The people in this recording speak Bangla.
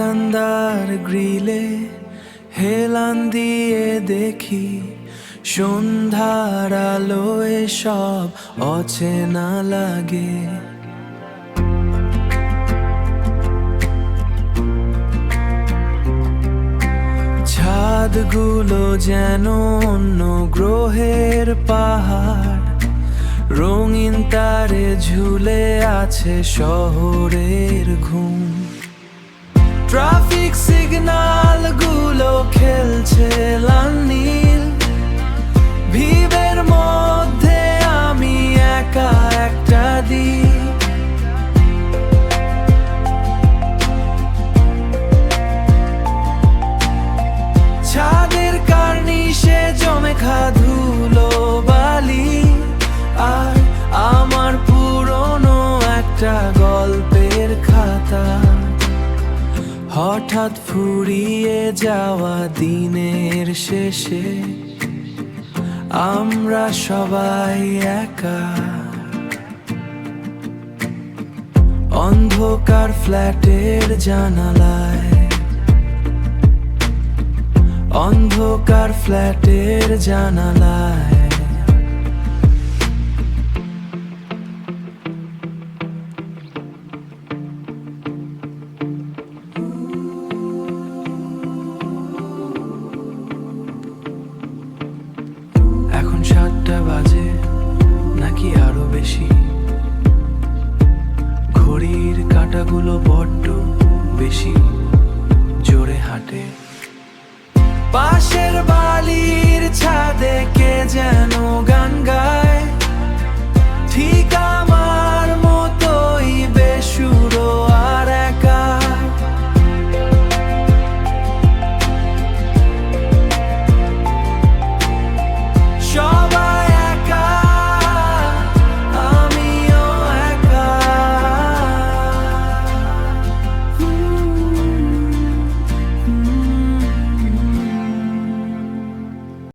বারান্দার গ্রিলে হেলান দিয়ে দেখি সন্ধ্যার আলোয় সব অচেনা লাগে। ছাদগুলো যেন অন্য গ্রহের পাহাড়, রঙিন তারে ঝুলে আছে শহরের ঘুম। ট্রাফিক সিগন্যাল গুলো খেলছে লাল নীল, ভিড়ের মধ্যে আমি একা একটা দ্বীপ। ছাদের কার্নিশে জমে ধুলো বালি, আর আমার পুরনো একটা গল্পের খাতা। হঠাৎ ফুরিয়ে যাওয়া দিনের শেষে আমরা সবাই একা। অন্ধকার ফ্ল্যাটের জানালায়, অন্ধকার ফ্ল্যাটের জানালায় এখন 7টা বাজে নাকি আরো বেশি, ঘড়ির কাঁটাগুলো বড্ড বেশি জোরে হাঁটে। পাশের বালির ছাদে কে যেন গান গায়,